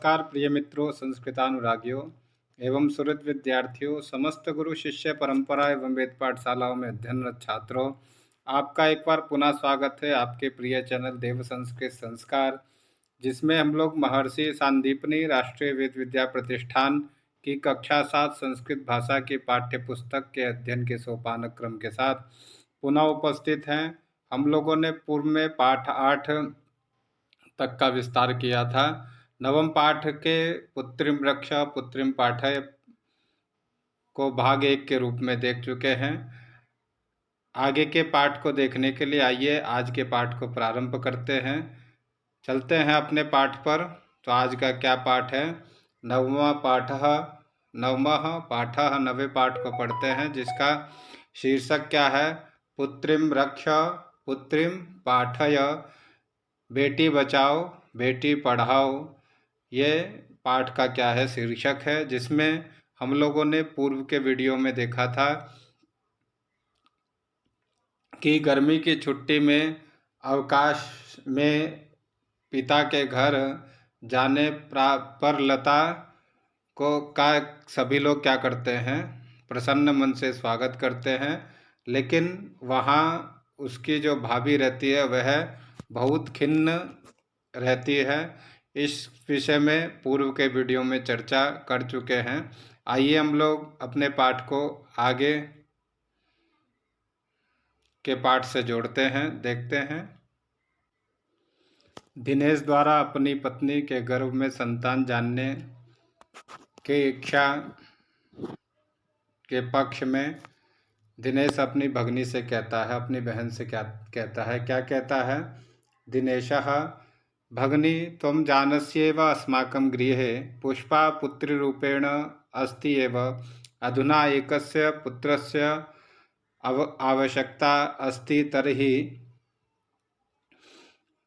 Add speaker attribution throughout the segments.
Speaker 1: नमस्कार प्रिय मित्रों, संस्कृतानुरागियों एवं सुहृद विद्यार्थियों, समस्त गुरु शिष्य परंपरा एवं वेद पाठशालाओं में अध्ययनरत छात्रों, आपका एक बार पुनः स्वागत है आपके प्रिय चैनल देव संस्कृत संस्कार, जिसमें हम लोग महर्षि सांदीपनी राष्ट्रीय वेद विद्या प्रतिष्ठान की कक्षा 7 संस्कृत भाषा की पाठ्य पुस्तक के अध्ययन के सोपान क्रम के साथ पुनः उपस्थित हैं। हम लोगों ने पूर्व में पाठ 8 तक का विस्तार किया था। नवम पाठ के पुत्रिम रक्ष पुत्रिम पाठय को भाग 1 के रूप में देख चुके हैं। आगे के पाठ को देखने के लिए आइए आज के पाठ को प्रारंभ करते हैं। चलते हैं अपने पाठ पर। तो आज का क्या पाठ है? नवमा पाठ, नवे पाठ को पढ़ते हैं, जिसका शीर्षक क्या है? पुत्रिम रक्ष पुत्रिम पाठय, बेटी बचाओ बेटी पढ़ाओ। ये पाठ का क्या है? शीर्षक है, जिसमें हम लोगों ने पूर्व के वीडियो में देखा था कि गर्मी की छुट्टी में अवकाश में पिता के घर जाने पर लता को सभी लोग क्या करते हैं? प्रसन्न मन से स्वागत करते हैं, लेकिन वहाँ उसकी जो भाभी रहती है वह बहुत खिन्न रहती है। इस विषय में पूर्व के वीडियो में चर्चा कर चुके हैं। आइए हम लोग अपने पाठ को आगे के पाठ से जोड़ते हैं, देखते हैं। दिनेश द्वारा अपनी पत्नी के गर्भ में संतान जानने की इच्छा के पक्ष में दिनेश अपनी भगनी से कहता है, अपनी बहन से क्या कहता है? दिनेशः भगनी त्वं जानस्येव अस्माकं गृहे पुष्पा पुत्रीरूपेण अस्ति एव। अधुना एकस्य पुत्रस्य आवश्यकता अस्ति। तर्हि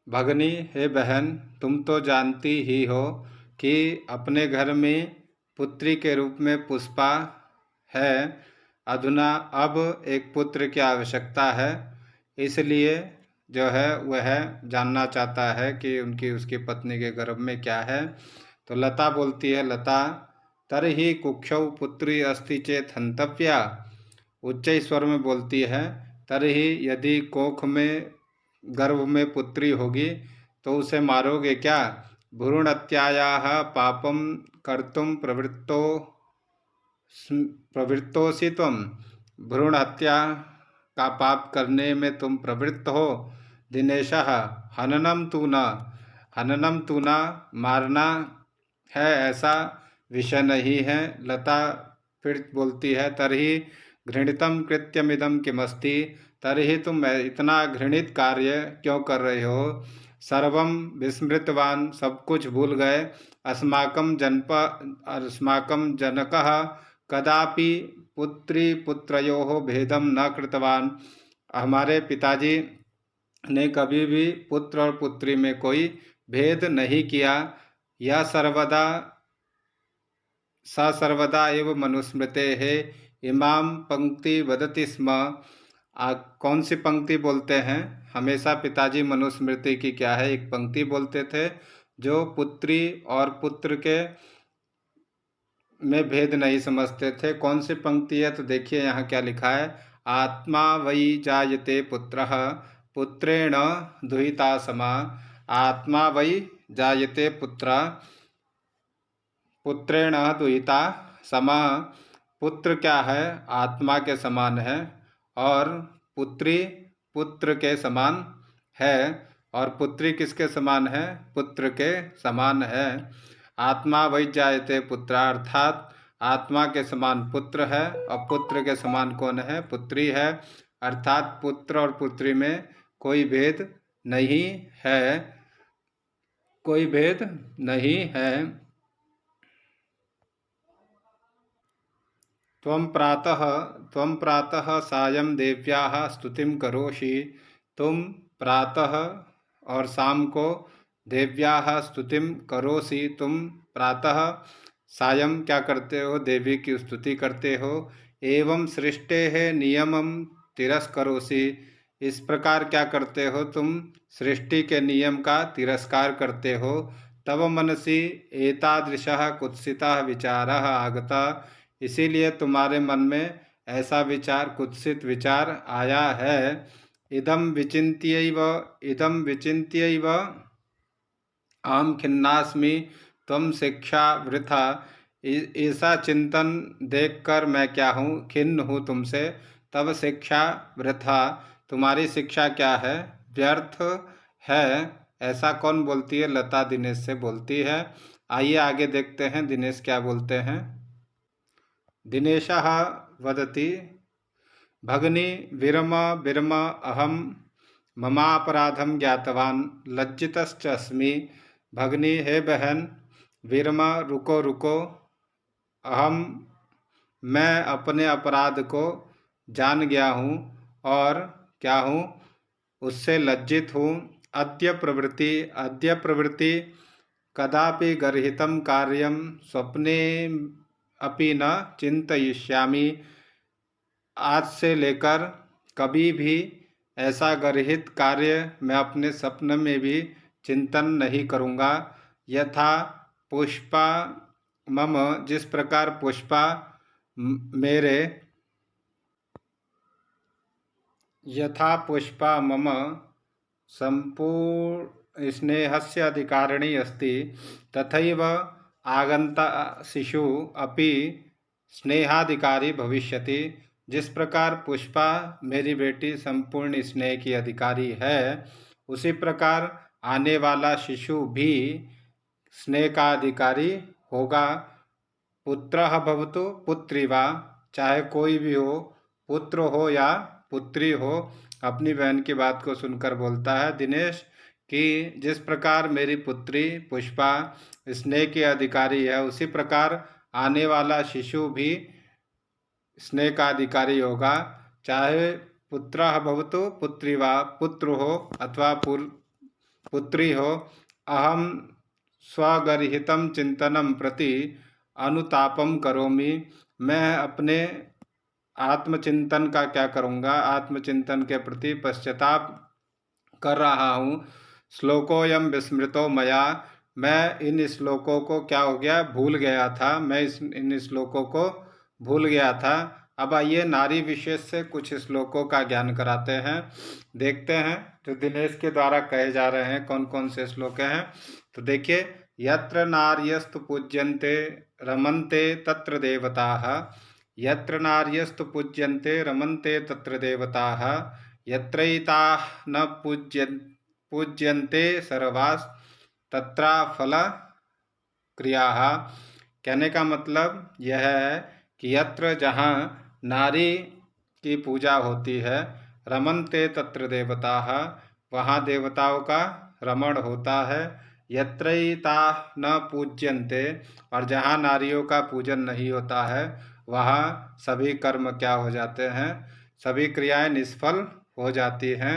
Speaker 1: भगनी, हे बहन, तुम तो जानती ही हो कि अपने घर में पुत्री के रूप में पुष्पा है। अधुना अब एक पुत्र की आवश्यकता है, इसलिए जो है वह जानना चाहता है कि उसकी पत्नी के गर्भ में क्या है। तो लता बोलती है, लता तरहि कुक्षौ पुत्री अस्ति चेत हंतव्या। उच्च स्वर में बोलती है, तरहि यदि कोख में गर्भ में पुत्री होगी तो उसे मारोगे क्या? भ्रूण हत्यायाः पापम कर्तुम प्रवृत्तोसि तुम। भ्रूण हत्या का पाप करने में तुम प्रवृत्त हो। दिनेशः हननम तू न, मारना है ऐसा विषय नहीं है। लता फिर बोलती है, तरहि घृणितम कृत्यमिदम किमस्ति। तरहि तुम इतना घृणित कार्य क्यों कर रहे हो? सर्वम विस्मृतवान, सब कुछ भूल गए। अस्माकं जनकः कदापि पुत्री पुत्रयोः भेदम न कृतवान। हमारे पिताजी ने कभी भी पुत्र और पुत्री में कोई भेद नहीं किया। यह सर्वदा एव मनुस्मृते है। इमाम पंक्ति वदति स्म। कौन सी पंक्ति बोलते हैं? हमेशा पिताजी मनुस्मृति की क्या है, एक पंक्ति बोलते थे, जो पुत्री और पुत्र के में भेद नहीं समझते थे। कौन सी पंक्ति है? तो देखिए यहाँ क्या लिखा है। आत्मा वै जायते पुत्रः पुत्रेण दुहिता समा। आत्मा वै जायते पुत्रेण दुहिता समा। पुत्र क्या है? आत्मा के समान है, और पुत्री पुत्र के समान है। और पुत्री किसके समान है? पुत्र के समान है। आत्मा वै जायते पुत्र, अर्थात आत्मा के समान पुत्र है, और पुत्र के समान कौन है? पुत्री है। अर्थात पुत्र और पुत्री में कोई भेद नहीं है, कोई भेद नहीं है। त्वं प्रातः सायं देव्याः स्तुतिं करोषि। तुम प्रातः और शाम को देव्याः स्तुतिं करोषि। तुम प्रातः सायं क्या करते हो? देवी की स्तुति करते हो। एवं सृष्टेः नियमं तिरस्करोषि। इस प्रकार क्या करते हो? तुम सृष्टि के नियम का तिरस्कार करते हो। तव मनसि एतादृशः कुत्सितः विचारः आगतः, इसीलिए तुम्हारे मन में ऐसा विचार, कुत्सित विचार आया है। इदं विचिन्त्यैव अहम खिन्नास्मि त्वं शिक्षा वृथा। ऐसा चिंतन देखकर मैं क्या हूँ, खिन्न हूँ तुमसे। तब शिक्षा वृथा, तुम्हारी शिक्षा क्या है, व्यर्थ है। ऐसा कौन बोलती है? लता दिनेश से बोलती है। आइए आगे देखते हैं दिनेश क्या बोलते हैं। दिनेशः वदति, भगिनी विरम विरम अहम ममापराधम ज्ञातवान लज्जितश्च अस्मि। भगिनी, हे बहन, विरम, रुको रुको, अहम, मैं अपने अपराध को जान गया हूँ और क्या हूँ, उससे लज्जित हूँ। अद्य प्रवृत्ति कदापि गर्हितं कार्यं स्वप्ने अपि न चिंतयिष्यामि। आज से लेकर कभी भी ऐसा गर्हित कार्य मैं अपने सपन में भी चिंतन नहीं करूँगा। यथा पुष्पा मम, जिस प्रकार पुष्पा मेरे, यथा पुष्पा मम संपूर्ण स्नेहस्य अधिकारिणी अस्ति, तथैव आगंता शिशु अपि स्नेहाधिकारी भविष्यति। जिस प्रकार पुष्पा मेरी बेटी संपूर्ण स्नेह की अधिकारी है, उसी प्रकार आने वाला शिशु भी स्नेह का अधिकारी होगा। पुत्रः भवतु पुत्री वा, चाहे कोई भी हो, पुत्र हो या पुत्री हो। अपनी बहन की बात को सुनकर बोलता है दिनेश कि जिस प्रकार मेरी पुत्री पुष्पा स्नेह की अधिकारी है, उसी प्रकार आने वाला शिशु भी स्नेह का अधिकारी होगा। चाहे पुत्रः भवतु पुत्री वा, पुत्र हो अथवा पुत्री हो। अहम स्वगर्हितं चिंतनम प्रति अनुतापम करोमि। मैं अपने आत्मचिंतन का क्या करूँगा, आत्मचिंतन के प्रति पश्चाताप कर रहा हूँ। श्लोकोयम विस्मृतो मया, मैं इन श्लोकों को क्या हो गया, भूल गया था। मैं इन श्लोकों को भूल गया था। अब आइए नारी विशेष से कुछ श्लोकों का ज्ञान कराते हैं। देखते हैं जो दिनेश के द्वारा कहे जा रहे हैं कौन कौन से श्लोक हैं। तो देखिए, यत्र नार्यस्तु पूज्यन्ते रमन्ते तत्र देवताः, यत्र नार्यस्तु पूज्यन्ते रमन्ते तत्र देवताः, यत्रैताः न पूज्यन्ते सर्वास् तत्रा फल क्रियाः। कहने का मतलब यह है कि यत्र, जहाँ नारी की पूजा होती है, रमन्ते तत्र देवताः, वहाँ देवताओं का रमण होता है। यत्रैताः न पूज्यन्ते, और जहाँ नारियों का पूजन नहीं होता है, वहाँ सभी कर्म क्या हो जाते हैं, सभी क्रियाएं निष्फल हो जाती हैं।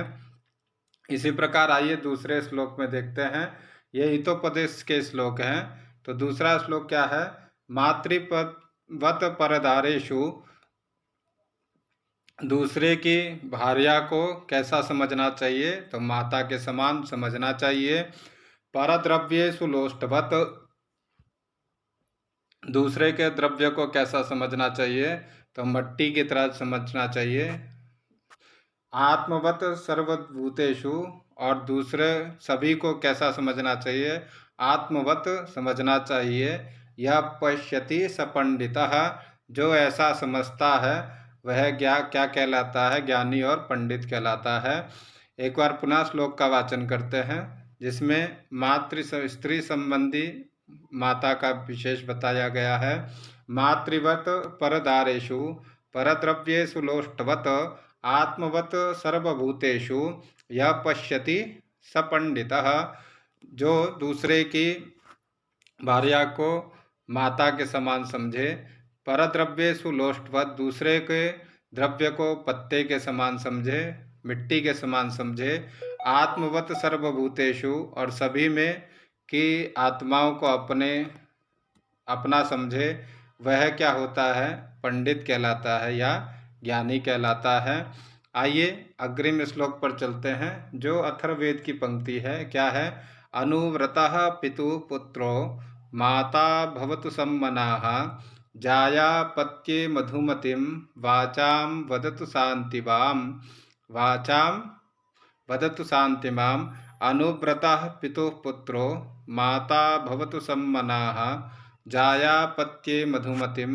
Speaker 1: इसी प्रकार आइए दूसरे श्लोक में देखते हैं। ये हितोपदेश के श्लोक हैं। तो दूसरा श्लोक क्या है, मातृवत परदारेषु, दूसरे की भार्या को कैसा समझना चाहिए, तो माता के समान समझना चाहिए। परद्रव्येषु लोष्टवत, दूसरे के द्रव्य को कैसा समझना चाहिए, तो मट्टी की तरह समझना चाहिए। आत्मवत सर्वभूतेषु, और दूसरे सभी को कैसा समझना चाहिए, आत्मवत समझना चाहिए। यह पश्यति स पंडितः, जो ऐसा समझता है वह क्या कहलाता है, ज्ञानी और पंडित कहलाता है। एक बार पुनः श्लोक का वाचन करते हैं, जिसमें मातृ स्त्री संबंधी माता का विशेष बताया गया है। मातृवत परदारेषु परद्रव्येषु लोष्टवत आत्मवत सर्वभूतेषु यह पश्यति स पंडितः, जो दूसरे की भार्या को माता के समान समझे। परद्रव्येषु लोष्टवत, दूसरे के द्रव्य को पत्ते के समान समझे, मिट्टी के समान समझे। आत्मवत सर्वभूतेषु, और सभी में की आत्माओं को अपना समझे, वह क्या होता है, पंडित कहलाता है या ज्ञानी कहलाता है। आइए अग्रिम श्लोक पर चलते हैं, जो अथर्ववेद की पंक्ति है। क्या है, अनुव्रतः पितुः पुत्रो माता भवतु सम्मनाः जायापत्ये मधुमतिं वाचां वदतु शान्तिवां वाचां वदतु शान्तिमाम् अनुव्रतः पितुः पुत्रो माता भवतु सम्मनाः जायापत्ये मधुमतिं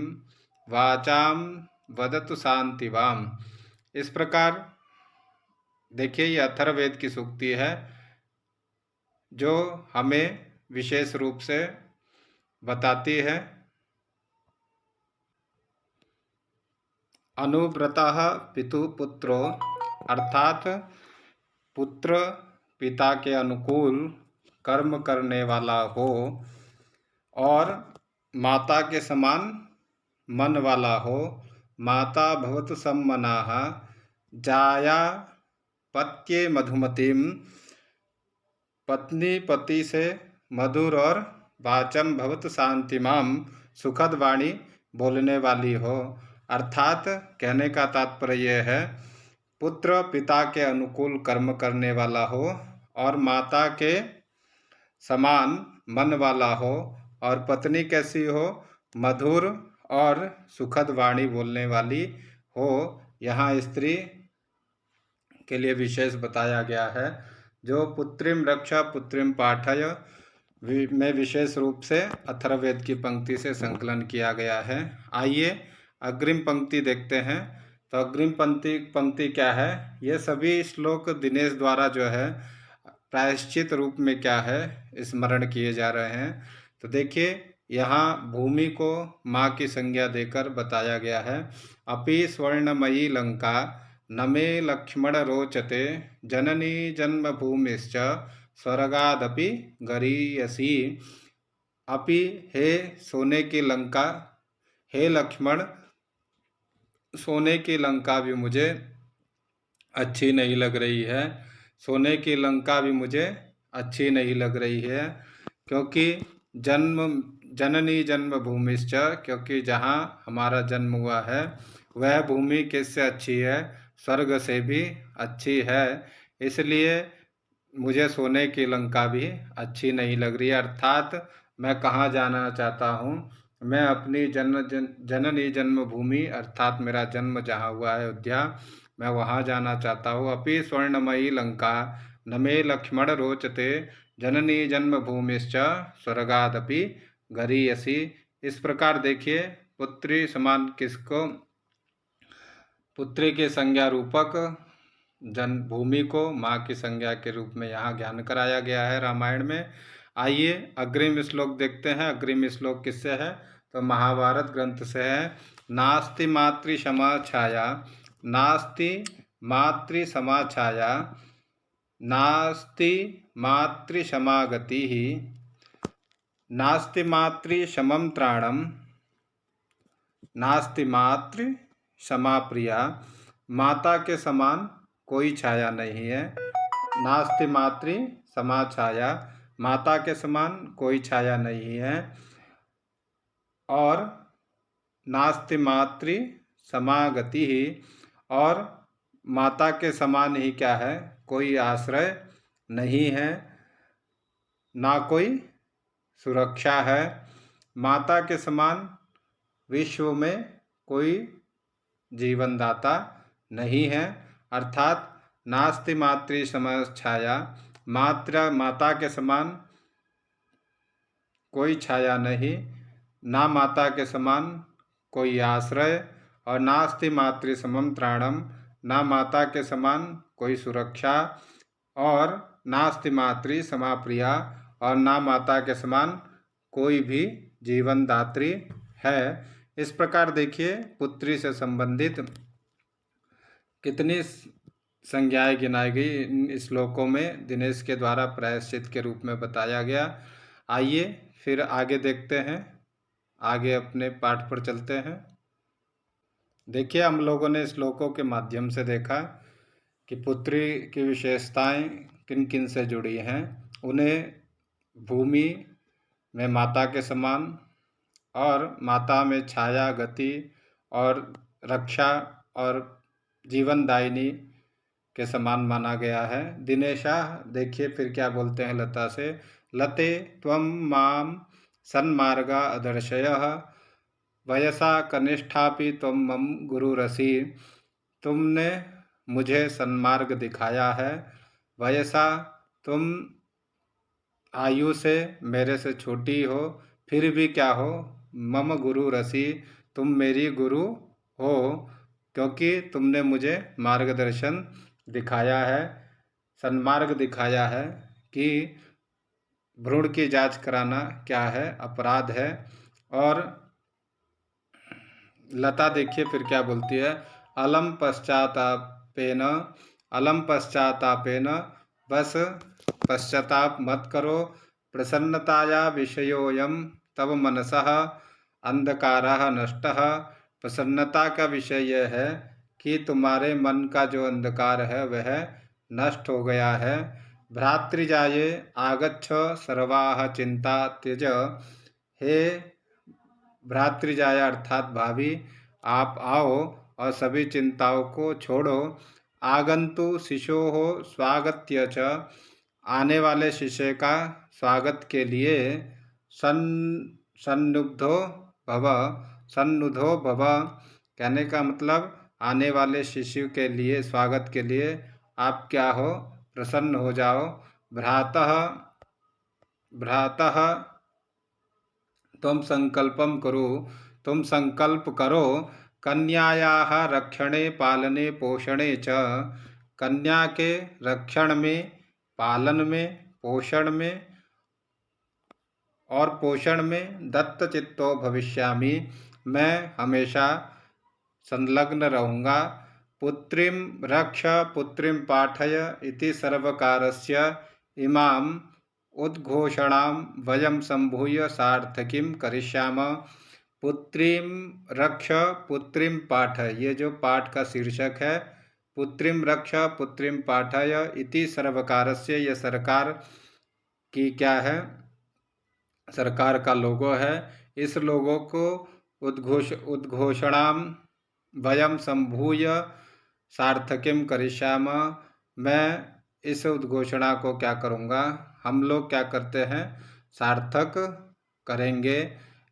Speaker 1: वाचां वदतु शान्तिवाम्। इस प्रकार देखिए, ये अथर्ववेद की सूक्ति है जो हमें विशेष रूप से बताती है। अनुव्रतः पितुः पुत्रो अर्थात पुत्र पिता के अनुकूल कर्म करने वाला हो और माता के समान मन वाला हो। माता भवतु सम्मनाः जाया पत्ये मधुमतिम, पत्नी पति से मधुर और वाचम भवतु शांतिमाम, सुखद वाणी बोलने वाली हो। अर्थात कहने का तात्पर्य यह है, पुत्र पिता के अनुकूल कर्म करने वाला हो और माता के समान मन वाला हो, और पत्नी कैसी हो, मधुर और सुखद वाणी बोलने वाली हो। यहाँ स्त्री के लिए विशेष बताया गया है, जो पुत्रिम रक्षा पुत्रिम पाठय में विशेष रूप से अथर्ववेद की पंक्ति से संकलन किया गया है। आइए अग्रिम पंक्ति देखते हैं। तो अग्रिम पंक्ति क्या है, ये सभी श्लोक दिनेश द्वारा जो है प्रायश्चित रूप में क्या है स्मरण किए जा रहे हैं। तो देखिए, यहाँ भूमि को माँ की संज्ञा देकर बताया गया है। अपि स्वर्णमयी लंका न मे लक्ष्मण रोचते जननी जन्मभूमिश्च स्वर्गादपि गरीयसी। अपि हे सोने की लंका, हे लक्ष्मण, सोने की लंका भी मुझे अच्छी नहीं लग रही है। सोने की लंका भी मुझे अच्छी नहीं लग रही है, क्योंकि जननी जन्मभूमिश्च, क्योंकि जहाँ हमारा जन्म हुआ है वह भूमि किससे अच्छी है, स्वर्ग से भी अच्छी है। इसलिए मुझे सोने की लंका भी अच्छी नहीं लग रही है। अर्थात मैं कहाँ जाना चाहता हूँ, मैं अपनी जननी जन्मभूमि अर्थात मेरा जन्म जहाँ हुआ है अयोध्या, मैं वहाँ जाना चाहता हूँ। अपि स्वर्णमयी लंका न मे लक्ष्मण रोचते जननी जन्मभूमिश्च स्वर्गादपि गरीयसी। इस प्रकार देखिए, पुत्री समान किसको, पुत्री के संज्ञा रूपक जन्मभूमि को माँ की संज्ञा के रूप में यहाँ ज्ञान कराया गया है रामायण में। आइए अग्रिम श्लोक देखते हैं। अग्रिम श्लोक किससे है, तो महाभारत ग्रंथ से है। नास्ति मातृ क्षमा छाया, नास्ति मातृ समा छाया, नास्ति मातृ क्षमा गति, नास्ति मातृ समम त्राणम, नास्ति मातृ क्षमा प्रिया। माता के समान कोई छाया नहीं है। नास्ति मातृ समा छाया, माता के समान कोई छाया नहीं है। और नास्ति मातृ समागति ही, और माता के समान ही क्या है, कोई आश्रय नहीं है, ना कोई सुरक्षा है। माता के समान विश्व में कोई जीवनदाता नहीं है। अर्थात नास्ति मातृ समछाया, माता के समान कोई छाया नहीं, ना माता के समान कोई आश्रय, और नास्ति मातृ समम त्राणम, ना माता के समान कोई सुरक्षा, और नास्ति मातृ समा प्रिया, और ना माता के समान कोई भी जीवन दात्री है। इस प्रकार देखिए, पुत्री से संबंधित कितनी संज्ञाएं गिनाई गई इन श्लोकों में, दिनेश के द्वारा प्रायश्चित के रूप में बताया गया। आइए फिर आगे देखते हैं, आगे अपने पाठ पर चलते हैं। देखिए, हम लोगों ने श्लोकों के माध्यम से देखा कि पुत्री की विशेषताएं किन किन से जुड़ी हैं। उन्हें भूमि में माता के समान, और माता में छाया, गति और रक्षा और जीवनदायिनी के समान माना गया है। दिनेशा देखिए फिर क्या बोलते हैं लता से, लते त्वं माम सन्मार्गा अदर्शयः वयसा कनिष्ठापि त्वं मम गुरुरसि। तुमने मुझे सन्मार्ग दिखाया है, वयसा तुम आयु से मेरे से छोटी हो, फिर भी क्या हो, मम गुरु रसी, तुम मेरी गुरु हो, क्योंकि तुमने मुझे मार्गदर्शन दिखाया है, सन्मार्ग दिखाया है कि भ्रूण की जांच कराना क्या है, अपराध है। और लता देखिए फिर क्या बोलती है, अलम पश्चातापेन, अलम पश्चातापेन, बस पश्चाताप मत करो, प्रसन्नताया विषयोयम तव मनसः अंधकारः नष्टः। प्रसन्नता का विषय यह है कि तुम्हारे मन का जो अंधकार है वह नष्ट हो गया है। भ्रातृजाये आगच्छ सर्वाः चिंता त्यज, हे भ्रातृजाया अर्थात भाभी, आप आओ और सभी चिंताओं को छोड़ो। आगंतु शिशो हो स्वागत्य च, आने वाले शिष्य का स्वागत के लिए सन सन्नुब्धो भव, सन्नुधो भव, कहने का मतलब आने वाले शिशु के लिए, स्वागत के लिए आप क्या हो, प्रसन्न हो जाओ। भ्रातः भ्रातः तुम संकल्पम करो, तुम संकल्प करो, कन्यायाः रक्षणे पालने पोषणे च, कन्या के रक्षण में, पालन में, पोषण में और पोषण में दत्त चित्तो भविष्यामि, मैं हमेशा संलग्न रहूँगा। पुत्रीं रक्ष पुत्रीं पाठय इति सर्वकारस्य इमाम उद्घोषणां वयं संभूय सार्थकीं करिष्यामः। पुत्रीं रक्ष पुत्रीं पाठय, ये जो पाठ का शीर्षक है, पुत्रीं रक्ष पुत्रीं पाठय इति सर्वकारस्य, यह सरकार की क्या है, सरकार का लोगो है। इस लोगो को उद्घोषणाम वयम संभूय सार्थकीम करिष्यामः, मैं इस उद्घोषणा को क्या करूँगा, हम लोग क्या करते हैं, सार्थक करेंगे।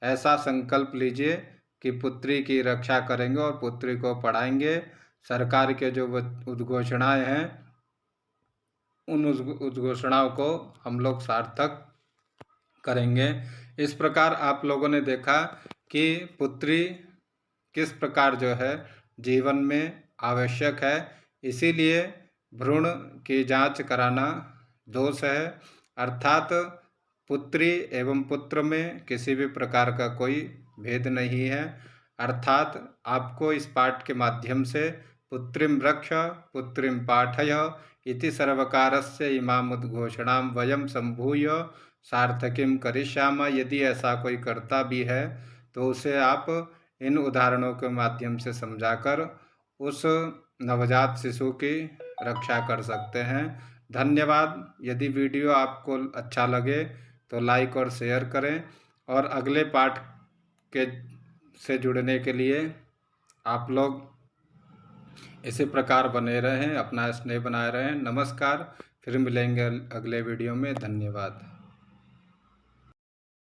Speaker 1: ऐसा संकल्प लीजिए कि पुत्री की रक्षा करेंगे और पुत्री को पढ़ाएंगे। सरकार के जो उद्घोषणाएं हैं उन उद्घोषणाओं को हम लोग सार्थक करेंगे। इस प्रकार आप लोगों ने देखा कि पुत्री किस प्रकार जो है जीवन में आवश्यक है, इसीलिए भ्रूण की जांच कराना दोष है। अर्थात पुत्री एवं पुत्र में किसी भी प्रकार का कोई भेद नहीं है। अर्थात आपको इस पाठ के माध्यम से पुत्रीं रक्ष पुत्रीं पाठय इति सर्वकारस्य इमाम उद्घोषणां वयम संभूय सार्थकीं करिष्यामः, यदि ऐसा कोई करता भी है तो उसे आप इन उदाहरणों के माध्यम से समझाकर उस नवजात शिशु की रक्षा कर सकते हैं। धन्यवाद। यदि वीडियो आपको अच्छा लगे तो लाइक और शेयर करें, और अगले पाठ के से जुड़ने के लिए आप लोग इसी प्रकार बने रहें, अपना स्नेह बनाए रहें। नमस्कार, फिर मिलेंगे अगले वीडियो में। धन्यवाद।